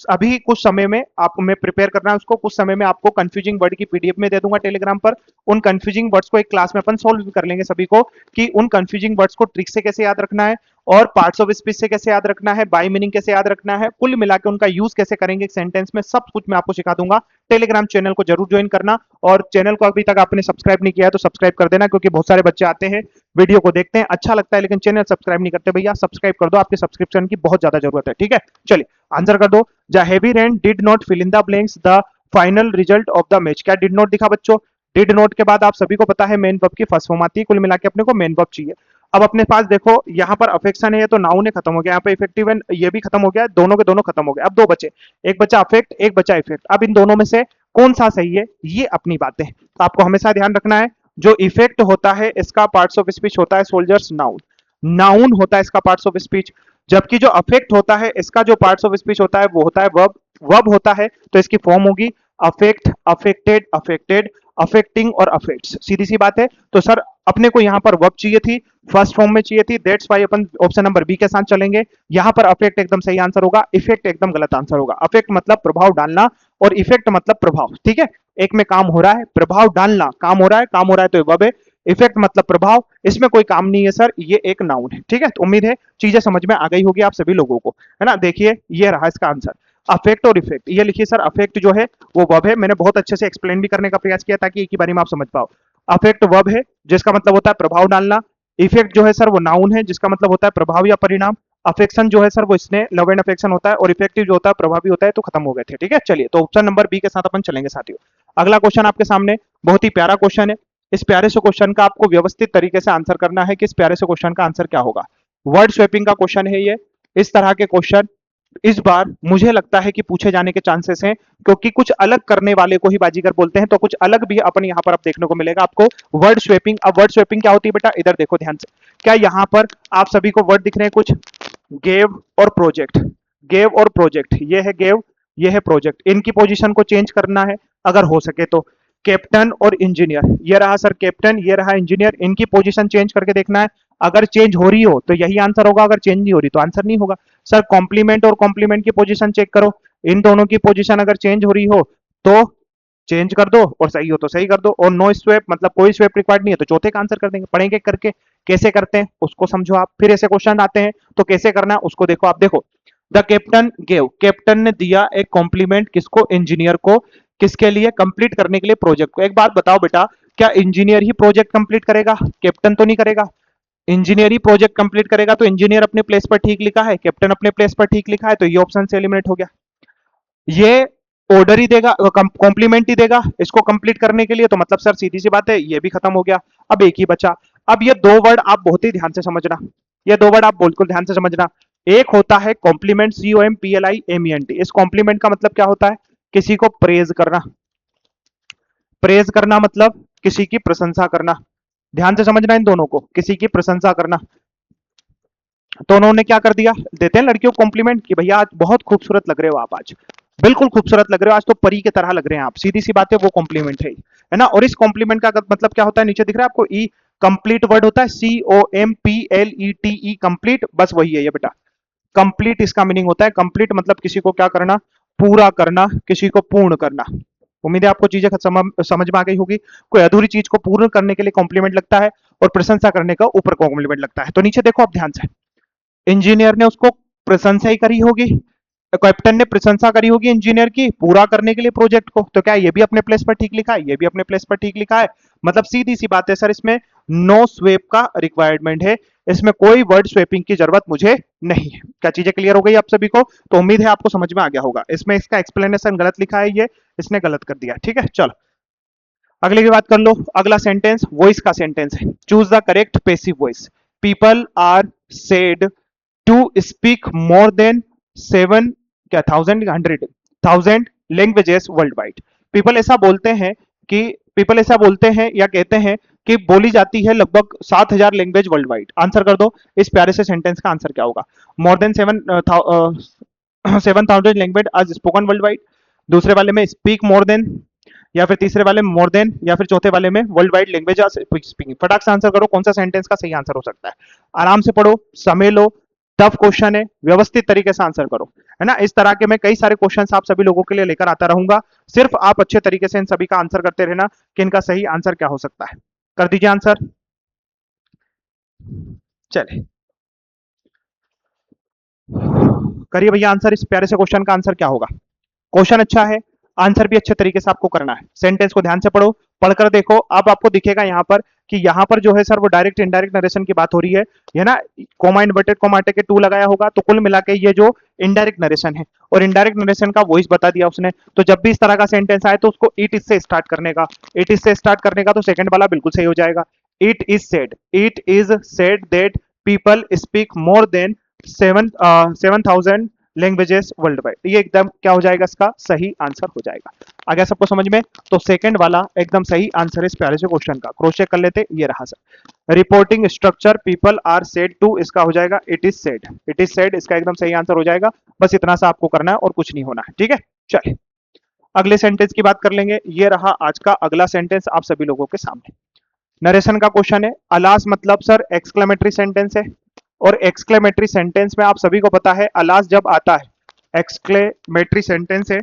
अभी कुछ समय में आपको मैं प्रिपेयर करना है उसको, कुछ समय में आपको कंफ्यूजिंग वर्ड की पीडीएफ में दे दूंगा टेलीग्राम पर। उन कंफ्यूजिंग वर्ड्स को एक क्लास में अपन सोल्व कर लेंगे सभी को, कि उन कंफ्यूजिंग वर्ड्स को ट्रिक से कैसे याद रखना है, और पार्ट्स ऑफ स्पीच से कैसे याद रखना है, बाय मीनिंग कैसे याद रखना है, कुल मिला के उनका यूज कैसे करेंगे एक सेंटेंस में, सब कुछ मैं आपको सिखा दूंगा। टेलीग्राम चैनल को जरूर ज्वाइन करना, और चैनल को अभी तक आपने सब्सक्राइब नहीं किया है तो सब्सक्राइब कर देना, क्योंकि बहुत सारे बच्चे आते हैं, वीडियो को देखते हैं, अच्छा लगता है, लेकिन चैनल सब्सक्राइब नहीं करते। भैया सब्सक्राइब कर दो, आपके सब्सक्रिप्शन की बहुत ज्यादा जरूरत है। ठीक है, चलिए आंसर कर दो। The heavy rain did not fill in the blanks the final result of the match. क्या डिड नॉट दिखा बच्चों? डिड नॉट के बाद आप सभी को पता है मेन वर्ब की फर्स्ट फॉर्म आती है। कुल मिला के अपने को मेन वर्ब चाहिए। अब अपने पास देखो, यहाँ पर अफेक्शन है, ये तो नाउन है, खत्म हो गया। यहाँ पे इफेक्टिव है, ये भी खत्म हो गया। दोनों के दोनों खत्म हो गए। अब दो बचे, एक बचा अफेक्ट, एक बचा इफेक्ट। अब इन दोनों में से कौन सा सही है, ये अपनी बातें हैं। तो आपको हमेशा ध्यान रखना है, जो इफेक्ट होता है इसका पार्ट्स ऑफ स्पीच होता है सोल्जर्स नाउन। नाउन होता है इसका पार्ट्स ऑफ स्पीच। जबकि जो अफेक्ट होता है इसका जो पार्ट्स ऑफ स्पीच होता है वो होता है वर्ब। वर्ब होता है तो इसकी फॉर्म होगी अफेक्ट, अफेक्टेड, अफेक्टेड, अफेक्टिंग और अफेक्ट्स। सीधी सी बात है। तो सर अपने को यहाँ पर वर्ब चाहिए थी, फर्स्ट फॉर्म में चाहिए थी, दैट्स व्हाई अपन ऑप्शन नंबर बी के साथ चलेंगे। यहाँ पर अफेक्ट एकदम सही आंसर होगा, इफेक्ट एकदम गलत आंसर होगा। अफेक्ट मतलब प्रभाव डालना, और इफेक्ट मतलब प्रभाव। ठीक है, एक में काम हो रहा है, प्रभाव डालना, काम हो रहा है, काम हो रहा है तो वर्ब है। इफेक्ट मतलब प्रभाव, इसमें कोई काम नहीं है सर, ये एक नाउन है। ठीक है, तो उम्मीद है चीजें समझ में आ गई होगी आप सभी लोगों को, है ना। देखिए ये रहा इसका आंसर, अफेक्ट और इफेक्ट। ये लिखिए सर, अफेक्ट जो है वो वर्ब है। मैंने बहुत अच्छे से एक्सप्लेन भी करने का प्रयास किया ताकि एक ही बारी में आप समझ पाओ। अफेक्ट वर्ब है जिसका मतलब होता है प्रभाव डालना। इफेक्ट जो है सर वो नाउन है जिसका मतलब होता है प्रभाव या परिणाम। अफेक्शन जो है सर वो इसने लव एंड अफेक्शन होता है, और इफेक्टिव जो होता है प्रभावी होता है। तो खत्म हो गए थे। ठीक है, चलिए तो ऑप्शन नंबर बी के साथ अपन चलेंगे साथियों। अगला क्वेश्चन आपके सामने बहुत ही प्यारा क्वेश्चन है। इस प्यारे से क्वेश्चन का आपको व्यवस्थित तरीके से आंसर करना है कि इस प्यारे से क्वेश्चन का आंसर क्या होगा। वर्ड स्वैपिंग का क्वेश्चन है ये। इस तरह के क्वेश्चन इस बार मुझे लगता है कि पूछे जाने के चांसेस हैं, क्योंकि कुछ अलग करने वाले को ही बाजीगर बोलते हैं। तो कुछ अलग भी अपन यहाँ पर अब देखने को मिलेगा आपको, वर्ड स्वैपिंग। अब वर्ड स्वैपिंग क्या होती है बेटा, इधर देखो ध्यान से। क्या यहाँ पर आप सभी को वर्ड दिख रहे हैं कुछ? गेव और प्रोजेक्ट, गेव और प्रोजेक्ट। ये है गेव, ये है प्रोजेक्ट। इनकी पोजीशन को चेंज करना है। अगर हो सके तो। कैप्टन और इंजीनियर, ये रहा सर कैप्टन, ये रहा इंजीनियर, इनकी पोजीशन चेंज करके देखना है। अगर चेंज हो रही हो तो यही आंसर होगा, अगर चेंज नहीं हो रही तो आंसर नहीं होगा। सर कॉम्प्लीमेंट और कॉम्प्लीमेंट की पोजीशन चेक करो, इन दोनों की पोजीशन अगर चेंज हो रही हो तो चेंज कर दो, और सही हो तो सही कर दो, और नो स्वैप मतलब कोई स्वैप रिक्वायर्ड नहीं है तो चौथे का आंसर कर देंगे। पढ़ेंगे करके कैसे करते हैं उसको समझो आप, फिर ऐसे क्वेश्चन आते हैं तो कैसे करना है उसको देखो आप। देखो, द कैप्टन गेव, कैप्टन ने दिया एक कॉम्प्लीमेंट किसको, इंजीनियर को, किसके लिए, कंप्लीट करने के लिए प्रोजेक्ट को। एक बात बताओ बेटा, क्या इंजीनियर ही प्रोजेक्ट कंप्लीट करेगा, कैप्टन तो नहीं करेगा। इंजीनियर ही प्रोजेक्ट कंप्लीट करेगा तो इंजीनियर अपने प्लेस पर ठीक लिखा है, कैप्टन अपने प्लेस पर ठीक लिखा है, तो ये ऑप्शन से एलिमिनेट हो गया। ये ऑर्डर ही देगा, कॉम्प्लीमेंट ही देगा इसको कंप्लीट करने के लिए, तो मतलब सर सीधी सी बात है ये भी खत्म हो गया। अब एक ही बचा। अब ये दो वर्ड आप बहुत ही ध्यान से समझना, ये दो वर्ड आप बिल्कुल ध्यान से समझना। एक होता है कॉम्प्लीमेंट, COMPLIMENT। इस कॉम्प्लीमेंट का मतलब क्या होता है, किसी को प्रेज करना। प्रेज करना मतलब किसी की प्रशंसा करना। ध्यान से समझना इन दोनों को, किसी की प्रशंसा करना। तो उन्होंने क्या कर दिया, देते हैं लड़कियों को कॉम्प्लीमेंट कि भैया आज बहुत खूबसूरत लग रहे हो आप, आज बिल्कुल खूबसूरत लग रहे हो, आज तो परी की तरह लग रहे हैं आप। सीधी सी बात है, वो कॉम्प्लीमेंट है ना। और इस कॉम्प्लीमेंट का मतलब क्या होता है, नीचे दिख रहा है आपको ई, कंप्लीट वर्ड होता है, COMPLETE, कंप्लीट, बस वही है ये बेटा। कंप्लीट इसका मीनिंग होता है, कंप्लीट मतलब किसी को क्या करना, पूरा करना, किसी को पूर्ण करना। उम्मीद है आपको चीजें समझ में आ गई होगी। कोई अधूरी चीज को पूर्ण करने के लिए कॉम्प्लीमेंट लगता है, और प्रशंसा करने का ऊपर कॉम्प्लीमेंट लगता है। तो नीचे देखो आप ध्यान से, इंजीनियर ने उसको प्रशंसा ही करी होगी, कैप्टन ने प्रशंसा करी होगी इंजीनियर की पूरा करने के लिए प्रोजेक्ट को, तो क्या ये भी अपने प्लेस पर ठीक लिखा है, ये भी अपने प्लेस पर ठीक लिखा है। मतलब सीधी सी बात है सर, इसमें नो स्वेप का रिक्वायरमेंट है, इसमें कोई वर्ड स्वेपिंग की जरूरत मुझे नहीं है। क्या चीजें क्लियर हो गई आप सभी को, तो उम्मीद है आपको समझ में आ गया होगा। इसमें इसका एक्सप्लेनेशन गलत लिखा है, ये इसने गलत कर दिया, ठीक है। चलो अगले की बात कर लो। अगला सेंटेंस वॉइस का सेंटेंस है, choose the correct passive voice. People are said to speak more than 7, क्या 1000 लैंग्वेजेस वर्ल्ड वाइड। पीपल ऐसा बोलते हैं कि, पीपल ऐसा बोलते हैं या कहते हैं कि बोली जाती है लगभग 7000 लैंग्वेज वर्ल्ड वाइड। आंसर कर दो, इस प्यारे से सेंटेंस का आंसर क्या होगा। मोर देन 7000 लैंग्वेज आज स्पोकन वर्ल्ड वाइड, दूसरे वाले में स्पीक मोर देन, या फिर तीसरे वाले में मोर देन, या फिर चौथे वाले में वर्ल्ड वाइड लैंग्वेज स्पीकिंग। फटाक से आंसर करो, कौन सा सेंटेंस का सही आंसर हो सकता है। आराम से पढ़ो, समय लो, टफ क्वेश्चन है, व्यवस्थित तरीके से आंसर करो, है ना। इस तरह के मैं कई सारे क्वेश्चंस आप सभी लोगों के लिए लेकर आता रहूंगा, सिर्फ आप अच्छे तरीके से इन सभी का आंसर करते रहना कि इनका सही आंसर क्या हो सकता है। कर दीजिए आंसर, चले करिए भैया आंसर। इस प्यारे से क्वेश्चन का आंसर क्या होगा। क्वेश्चन अच्छा है, आंसर भी अच्छे तरीके से आपको करना है। सेंटेंस को ध्यान से पढ़ो, पढ़कर देखो, अब आपको दिखेगा यहाँ पर कि यहाँ पर जो है सर वो डायरेक्ट इनडायरेक्ट नरेशन की बात हो रही है ना। कोमा इन्वर्टेड कोमा के टू लगाया होगा, तो कुल मिला के ये जो इनडायरेक्ट नरेशन है, और इनडायरेक्ट नरेशन का वॉइस बता दिया उसने। तो जब भी इस तरह का सेंटेंस आए तो उसको इट इज से स्टार्ट करने का, इट इज से स्टार्ट करने का, तो सेकंड वाला बिल्कुल सही हो जाएगा। It is said that people speak more then 7000 languages world wide. ये एकदम क्या हो जाएगा, इसका सही आंसर हो जाएगा। आ गया सबको समझ में, तो सेकंड वाला एकदम सही आंसर है इस प्यारे से क्वेश्चन का। क्रॉस चेक कर लेते, ये रहा sir. Reporting structure people are said to, इसका हो जाएगा it is said, it is said इसका एकदम सही आंसर हो जाएगा। बस इतना सा आपको करना है और कुछ नहीं होना है, ठीक है। चलिए अगले सेंटेंस की बात कर लेंगे। ये रहा आज का अगला सेंटेंस आप सभी लोगों के सामने। नरेशन का क्वेश्चन है, अलास मतलब सर एक्सक्लेमेटरी सेंटेंस है, और एक्सक्लेमेटरी सेंटेंस में आप सभी को पता है अलास जब आता है, एक्सक्लेमेटरी सेंटेंस है,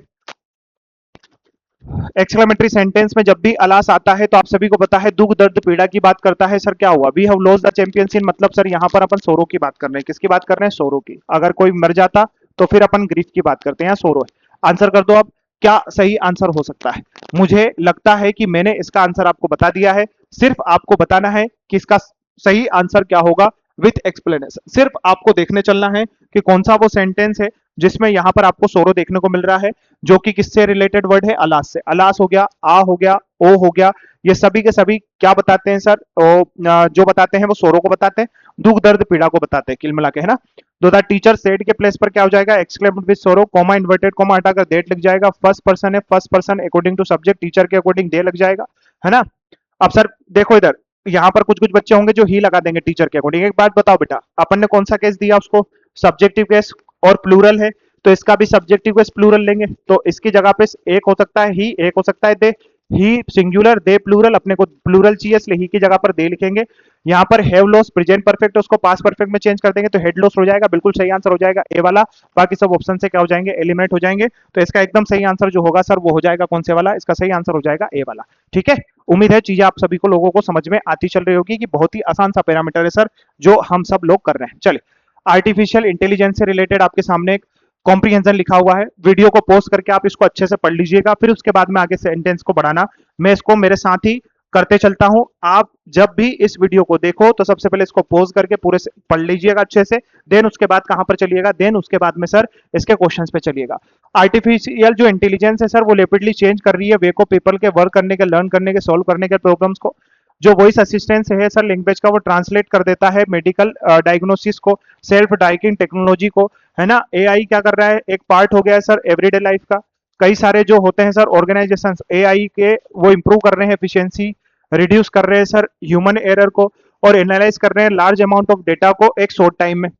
एक्सक्लेमेटरी सेंटेंस में जब भी अलास आता है तो आप सभी को पता है दुख दर्द पीड़ा की बात करता है। सर क्या हुआ, we have lost the championship, मतलब सर यहाँ पर अपन सोरो की बात कर रहे हैं। किसकी बात कर रहे हैं, सोरो की। अगर कोई मर जाता तो फिर अपन ग्रीफ की बात करते हैं, यहाँ सोरो है। आंसर कर दो अब, क्या सही आंसर हो सकता है। मुझे लगता है कि मैंने इसका आंसर आपको बता दिया है, सिर्फ आपको बताना है कि इसका सही आंसर क्या होगा विथ एक्सप्लेनेशन। सिर्फ आपको देखने चलना है कि कौन सा वो सेंटेंस है जिसमें यहां पर आपको सोरो देखने को मिल रहा है, जो कि किससे रिलेटेड वर्ड है, अलास से। अलास हो गया, आ हो गया, ओ हो गया, ये सभी के सभी क्या बताते हैं सर, जो बताते हैं वो सोरो को बताते हैं, दुख दर्द पीड़ा को बताते हैं, किल मिला के, है ना। दो द टीचर सेड के प्लेस पर क्या हो जाएगा, exclaimed with sorrow, comma inverted comma हटाकर देट लग जाएगा। फर्स्ट पर्सन है, first person according to subject, teacher के अकॉर्डिंग दे लग जाएगा, है ना। अब सर देखो इधर, यहाँ पर कुछ कुछ बच्चे होंगे जो ही लगा देंगे टीचर के अकॉर्डिंग। एक बात बताओ बेटा, अपन ने कौन सा केस दिया उसको, सब्जेक्टिव केस, और प्लूरल है, तो इसका भी सब्जेक्टिव को प्लूरल लेंगे, तो इसकी जगह पे एक हो सकता है ही, एक हो सकता है दे। ही सिंगुलर, दे प्लूरल, अपने को प्लूरल चाहिए इसलिए ही की जगह पर दे लिखेंगे। यहाँ पर हैव लॉस प्रेजेंट परफेक्ट उसको पास्ट परफेक्ट में चेंज कर देंगे तो हेड लॉस हो जाएगा, बिल्कुल सही आंसर हो जाएगा ए वाला। बाकी सब ऑप्शन से क्या हो जाएंगे, एलिमिनेट हो जाएंगे। तो इसका एकदम सही आंसर जो होगा सर वो हो जाएगा कौन से वाला, इसका सही आंसर हो जाएगा ए वाला। ठीक है, उम्मीद है चीजें आप सभी को लोगों को समझ में आती चल रही होगी कि बहुत ही आसान सा पैरामीटर है सर जो हम सब लोग कर रहे हैं। चलिए, आर्टिफिशियल इंटेलिजेंस से रिलेटेड आपके सामने एक कॉम्प्रिहेंशन लिखा हुआ है, वीडियो को पॉज करके आप इसको अच्छे से पढ़ लीजिएगा, फिर उसके बाद में आगे सेंटेंस को बढ़ाना। मैं इसको मेरे साथ ही करते चलता हूं। आप जब भी इस वीडियो को देखो तो सबसे पहले इसको पॉज करके पूरे से पढ़ लीजिएगा अच्छे से, देन उसके बाद कहां पर चलिएगा, देन उसके बाद में सर इसके क्वेश्चंस पे चलिएगा। आर्टिफिशियल जो इंटेलिजेंस है सर वो रेपिडली चेंज कर रही है वे को पीपल के वर्क करने के, लर्न करने के, सॉल्व करने के प्रॉब्लम्स को। जो वॉइस असिस्टेंस है सर लैंग्वेज का वो ट्रांसलेट कर देता है मेडिकल डायग्नोसिस को, सेल्फ डाइकिंग टेक्नोलॉजी को, है ना। एआई क्या कर रहा है, एक पार्ट हो गया है सर एवरीडे लाइफ का। कई सारे जो होते हैं सर ऑर्गेनाइजेशन एआई के वो इंप्रूव कर रहे हैं एफिशिएंसी, रिड्यूस कर रहे हैं सर ह्यूमन एरर को, और एनालाइज कर रहे हैं लार्ज अमाउंट ऑफ डेटा को एक शॉर्ट टाइम में।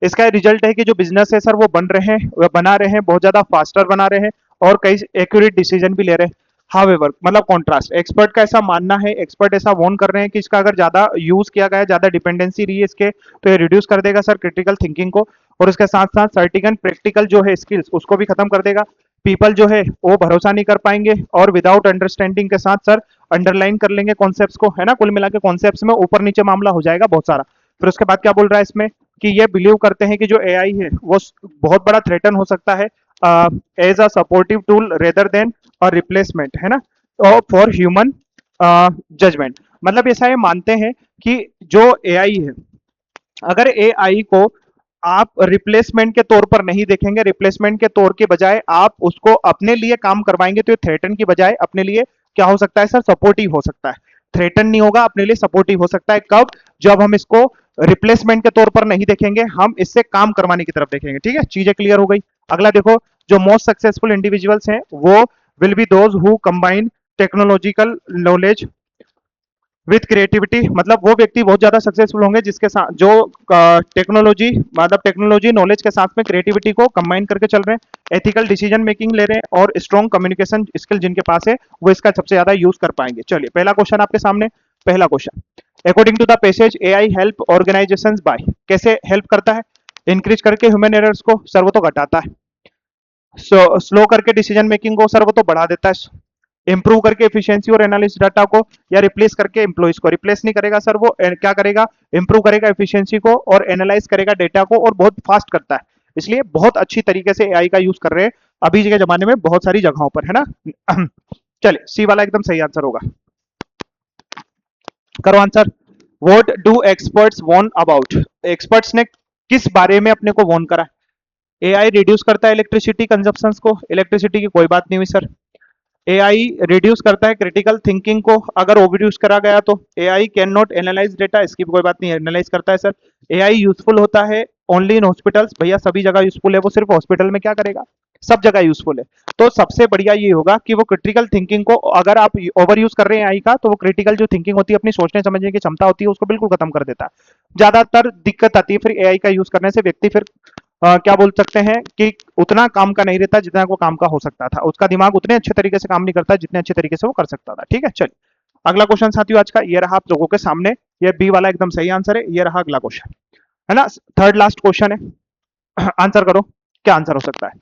इसका रिजल्ट है कि जो बिजनेस है सर वो बन रहे हैं, वो बना रहे हैं, बहुत ज्यादा फास्टर बना रहे हैं और कई एक्यूरेट डिसीजन भी ले रहे हैं। हाउएवर मतलब कॉन्ट्रास्ट, एक्सपर्ट का ऐसा मानना है, एक्सपर्ट ऐसा वार्न कर रहे हैं कि इसका अगर ज्यादा यूज किया गया, ज्यादा डिपेंडेंसी रही है इसके, तो ये रिड्यूस कर देगा सर क्रिटिकल थिंकिंग को, और उसके साथ साथ सर्टिकल प्रैक्टिकल जो है स्किल्स उसको भी खत्म कर देगा। पीपल जो है वो भरोसा नहीं कर पाएंगे और विदाउट अंडरस्टैंडिंग के साथ सर अंडरलाइन कर लेंगे कॉन्सेप्ट्स को, है ना। कुल मिला के कॉन्सेप्ट्स में ऊपर नीचे मामला हो जाएगा बहुत सारा। फिर उसके बाद क्या बोल रहा है इसमें कि ये बिलीव करते हैं कि जो एआई है वो बहुत बड़ा थ्रेटन हो सकता है as a supportive tool rather than और रिप्लेसमेंट, है ना, और फॉर ह्यूमन जजमेंट। मतलब ऐसा ये मानते हैं कि जो एआई है, अगर एआई को आप रिप्लेसमेंट के तौर पर नहीं देखेंगे, रिप्लेसमेंट के तौर के बजाय आप उसको अपने लिए काम करवाएंगे, तो ये थ्रेटन की बजाय अपने लिए क्या हो सकता है सर, सपोर्टिव हो सकता है। थ्रेटन नहीं होगा, अपने लिए सपोर्टिव हो सकता है। कब, जब हम इसको रिप्लेसमेंट के तौर पर नहीं देखेंगे, हम इससे काम करवाने की तरफ देखेंगे। ठीक है, चीजें क्लियर हो गई। अगला देखो, जो मोस्ट सक्सेसफुल इंडिविजुअल्स हैं वो will be those who combine technological knowledge with creativity. मतलब वो व्यक्ति बहुत ज्यादा सक्सेसफुल होंगे जिसके साथ जो टेक्नोलॉजी मतलब टेक्नोलॉजी नॉलेज के साथ में क्रिएटिविटी को कंबाइन करके चल रहे हैं, एथिकल डिसीजन मेकिंग ले रहे हैं और स्ट्रॉन्ग कम्युनिकेशन स्किल जिनके पास है वो इसका सबसे ज्यादा यूज कर पाएंगे। चलिए, पहला क्वेश्चन आपके सामने। पहला question, according to the passage AI help organization by, कैसे हेल्प करता है, इंक्रीज करके ह्यूमन एरर्स को सर वो तो घटाता है, स्लो करके डिसीजन मेकिंग को सर वो तो बढ़ा देता है, इंप्रूव करके एफिशिएंसी और एनालिसिस डाटा को, या रिप्लेस करके एम्प्लॉइज को, रिप्लेस नहीं करेगा सर वो क्या करेगा, इंप्रूव करेगा एफिशिएंसी को और एनालाइज करेगा डेटा को और बहुत फास्ट करता है। इसलिए बहुत अच्छी तरीके से एआई का यूज कर रहे हैं अभी के जमाने में बहुत सारी जगहों पर, है ना। चलिए, सी वाला एकदम सही आंसर होगा। करो answer. What do experts warn about, experts ने किस बारे में अपने को वार्न करा। एआई रिड्यूस करता है इलेक्ट्रिसिटी कंजप्शन को, इलेक्ट्रिसिटी की कोई बात नहीं हुई सर। एआई रिड्यूस करता है क्रिटिकल थिंकिंग को, अगर ओवर यूज करा गया तो। AI can not analyse data, इसकी भी कोई बात नहीं, एनालाइज करता है सर। एआई यूजफुल होता है ओनली इन हॉस्पिटल्स, भैया सभी जगह यूजफुल है, वो सिर्फ हॉस्पिटल में क्या करेगा, सब जगह यूजफुल है। तो सबसे बढ़िया ये होगा कि वो क्रिटिकल थिंकिंग को, अगर आप ओवर यूज कर रहे हैं एआई का, तो वो क्रिटिकल जो थिंकिंग होती है, अपनी सोचने समझने की क्षमता होती है, उसको बिल्कुल खत्म कर देता है। ज्यादातर दिक्कत आती है फिर एआई का यूज करने से, व्यक्ति फिर क्या बोल सकते हैं कि उतना काम का नहीं रहता जितना वो काम का हो सकता था, उसका दिमाग उतने अच्छे तरीके से काम नहीं करता जितने अच्छे तरीके से वो कर सकता था। ठीक है, चलिए अगला क्वेश्चन साथियों आज का ये रहा आप लोगों के सामने, ये बी वाला एकदम सही आंसर है। ये रहा अगला क्वेश्चन, है ना, थर्ड लास्ट क्वेश्चन है। आंसर करो, क्या आंसर हो सकता है।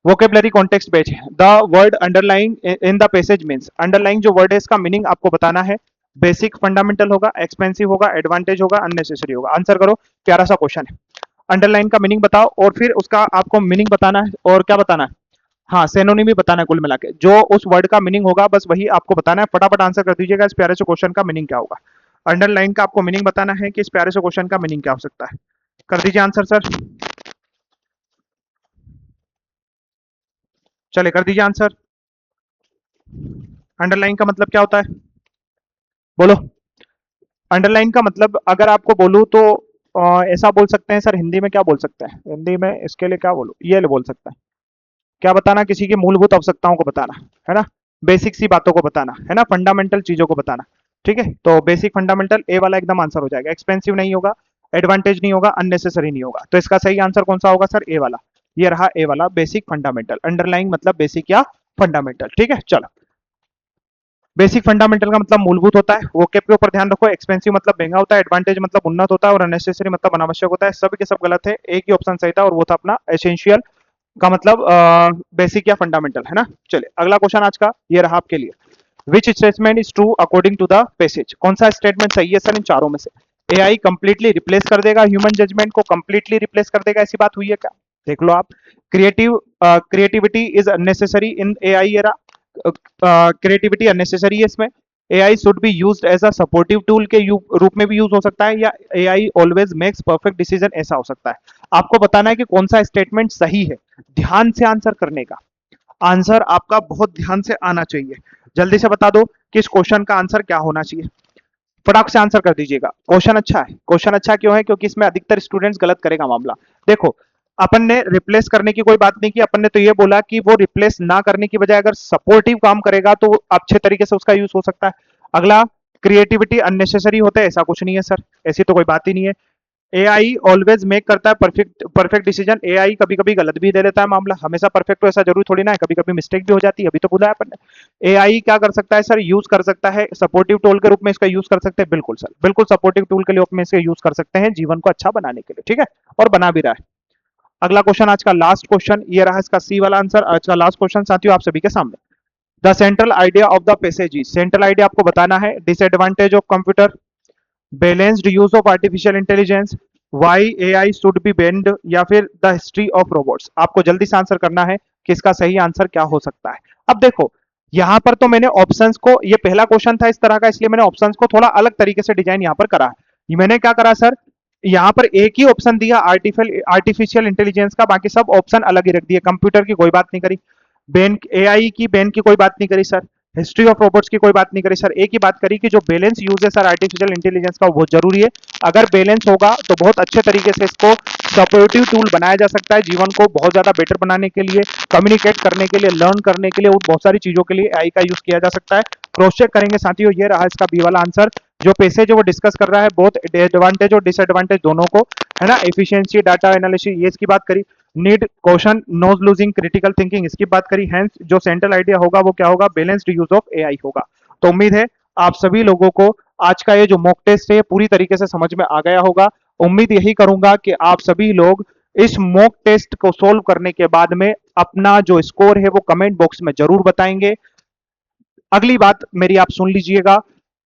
वोकेबलरी कॉन्टेक्स्ट पेज है, the word underlying in the passage means, underlying जो वर्ड है इसका मीनिंग आपको बताना है। बेसिक, फंडामेंटल होगा, एक्सपेंसिव होगा, एडवांटेज होगा, अननेसेसरी होगा। आंसर करो, प्यारा सा क्वेश्चन है। अंडरलाइन का मीनिंग बताओ और फिर उसका आपको मीनिंग बताना है और क्या बताना है, हाँ सेनोनिम भी बताना है। कुल मिला के जो उस वर्ड का मीनिंग होगा बस वही आपको बताना है। फटाफट आंसर कर दीजिएगा इस प्यारे से क्वेश्चन का मीनिंग क्या होगा। अंडरलाइन का आपको मीनिंग बताना है कि इस प्यारे से क्वेश्चन का मीनिंग क्या हो सकता है। कर दीजिए आंसर सर, चले कर दीजिए आंसर। अंडरलाइन का मतलब क्या होता है, बोलो। अंडरलाइन का मतलब अगर आपको बोलूं तो ऐसा बोल सकते हैं सर, हिंदी में क्या बोल सकते हैं, हिंदी में इसके लिए क्या बोलूं, ये बोल सकते हैं। क्या बताना, किसी की मूलभूत आवश्यकताओं को बताना, है ना, बेसिक सी बातों को बताना, है ना, फंडामेंटल चीजों को बताना। ठीक है, तो बेसिक फंडामेंटल ए वाला एकदम आंसर हो जाएगा। एक्सपेंसिव नहीं होगा, एडवांटेज नहीं होगा, अननेसेसरी नहीं होगा, तो इसका सही आंसर कौन सा होगा सर, ए वाला। ये रहा ए वाला बेसिक फंडामेंटल, अंडरलाइंग मतलब बेसिक या फंडामेंटल। ठीक है, चलो। बेसिक फंडामेंटल का मतलब मूलभूत होता है, वोकेब के ऊपर ध्यान रखो। एक्सपेंसिव मतलब महंगा होता है, एडवांटेज मतलब उन्नत होता है, और अननेसेसरी मतलब अनावश्यक होता है। सब के सब गलत है, एक ही ऑप्शन सही था और वो था अपना एसेंशियल का मतलब बेसिक या फंडामेंटल, है ना। चलिए अगला क्वेश्चन आज का ये रहा आपके लिए। Which statement is true according to the passage? कौन सा स्टेटमेंट सही है सर इन चारों में से? एआई कंप्लीटली रिप्लेस कर देगा ह्यूमन जजमेंट को, कंप्लीटली रिप्लेस कर देगा, ऐसी बात हुई है क्या? देख लो आप। Creativity is unnecessary in AI era, creativity unnecessary है इसमें। AI should be used as a supportive tool के रूप में भी यूज हो सकता है, या AI always makes perfect decision, ऐसा हो सकता है। आपको बताना है कि कौन सा स्टेटमेंट सही है, ध्यान से आंसर करने का। आंसर आपका बहुत ध्यान से आना चाहिए। जल्दी से बता दो कि इस क्वेश्चन का आंसर क्या होना चाहिए, फटाक से आंसर कर दीजिएगा। क्वेश्चन अच्छा है। क्वेश्चन अच्छा क्यों है? क्योंकि इसमें अधिकतर स्टूडेंट्स गलत करेगा मामला। देखो, अपन ने रिप्लेस करने की कोई बात नहीं की, अपन ने तो ये बोला कि वो रिप्लेस ना करने की बजाय अगर सपोर्टिव काम करेगा तो अच्छे तरीके से उसका यूज हो सकता है। अगला, क्रिएटिविटी अननेसेसरी होता है, ऐसा कुछ नहीं है सर, ऐसी तो कोई बात ही नहीं है। एआई ऑलवेज मेक करता है परफेक्ट परफेक्ट डिसीजन, एआई कभी कभी गलत भी दे देता है मामला, हमेशा परफेक्ट हो ऐसा जरूरी थोड़ी ना है, कभी कभी मिस्टेक भी हो जाती है, अभी तो बोला है अपन ने। एआई क्या कर सकता है सर? यूज कर सकता है सपोर्टिव टूल के रूप में, इसका यूज कर सकते हैं, बिल्कुल सर, बिल्कुल सपोर्टिव टूल के रूप में इसका यूज कर सकते हैं जीवन को अच्छा बनाने के लिए, ठीक है, और बना भी रहा है। अगला क्वेश्चन, आज का लास्ट क्वेश्चन ये रहा इसका सी वाला आंसर। आज का लास्ट क्वेश्चन साथियों आप सभी के सामने। The central idea of the passage is, central idea आपको बताना है। Disadvantage of computer, balanced use of artificial intelligence, why AI should be banned, या फिर द हिस्ट्री ऑफ रोबोट्स। आपको जल्दी से आंसर करना है कि इसका सही आंसर क्या हो सकता है। अब देखो, यहां पर तो मैंने ऑप्शंस को, ये पहला क्वेश्चन था इस तरह का, इसलिए मैंने ऑप्शंस को थोड़ा अलग तरीके से डिजाइन यहां पर करा है। मैंने क्या करा सर, यहां पर एक ही ऑप्शन दिया आर्टिफिशियल इंटेलिजेंस का, बाकी सब ऑप्शन अलग ही रख दिए। कंप्यूटर की कोई बात नहीं करी, बेन एआई की बेन की कोई बात नहीं करी सर, हिस्ट्री ऑफ रोबोट्स की कोई बात नहीं करी सर। एक ही बात करी कि जो बैलेंस यूज है सर आर्टिफिशियल इंटेलिजेंस का, वो बहुत जरूरी है। अगर बैलेंस होगा तो बहुत अच्छे तरीके से इसको सपोर्टिव टूल बनाया जा सकता है जीवन को बहुत ज्यादा बेटर बनाने के लिए, कम्युनिकेट करने के लिए, लर्न करने के लिए, और बहुत सारी चीजों के लिए एआई का यूज किया जा सकता है। क्रॉस चेक करेंगे साथियों, ये रहा इसका बी वाला आंसर। जो पैसेज है वो डिस्कस कर रहा है बहुत एडवांटेज और डिसएडवांटेज दोनों को, है ना। एफिशिएंसी, डाटा एनालिसिस, ये इसकी बात करी। Need, question, knows losing, critical thinking, इसकी बात करी। हेंस जो सेंट्रल आइडिया होगा वो क्या होगा? बैलेंस्ड यूज ऑफ एआई होगा। तो उम्मीद है आप सभी लोगों को आज का ये जो मॉक टेस्ट है पूरी तरीके से समझ में आ गया होगा। उम्मीद यही करूंगा कि आप सभी लोग इस मॉक टेस्ट को सोल्व करने के बाद में अपना जो स्कोर है वो कमेंट बॉक्स में जरूर बताएंगे। अगली बात मेरी आप सुन लीजिएगा,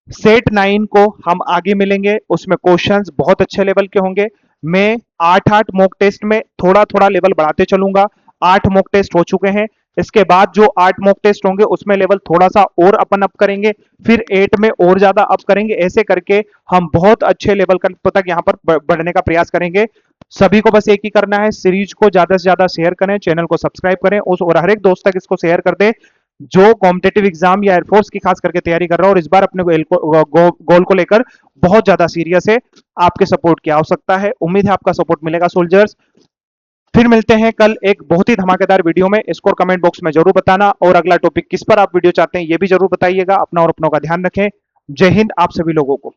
सेट 9 को हम आगे मिलेंगे, उसमें क्वेश्चंस बहुत अच्छे लेवल के होंगे। मैं 8-8 मॉक टेस्ट में थोड़ा थोड़ा लेवल बढ़ाते चलूंगा। 8 मॉक टेस्ट हो चुके हैं, इसके बाद जो 8 मॉक टेस्ट होंगे उसमें लेवल थोड़ा सा और अपन अप करेंगे, फिर 8 में और ज्यादा अप करेंगे। ऐसे करके हम बहुत अच्छे लेवल तक यहाँ पर बढ़ने का प्रयास करेंगे। सभी को बस एक ही करना है, सीरीज को ज्यादा से ज्यादा शेयर करें, चैनल को सब्सक्राइब करें, उस और हर एक दोस्त तक इसको शेयर कर दें जो कॉम्पिटेटिव एग्जाम या एयरफोर्स की खास करके तैयारी कर रहा है और इस बार अपने गोल को लेकर बहुत ज्यादा सीरियस है। आपके सपोर्ट की आवश्यकता है, उम्मीद है आपका सपोर्ट मिलेगा सोल्जर्स। फिर मिलते हैं कल एक बहुत ही धमाकेदार वीडियो में। स्कोर कमेंट बॉक्स में जरूर बताना, और अगला टॉपिक किस पर आप वीडियो चाहते हैं ये भी जरूर बताइएगा। अपना और अपनों का ध्यान रखें। जय हिंद आप सभी लोगों को।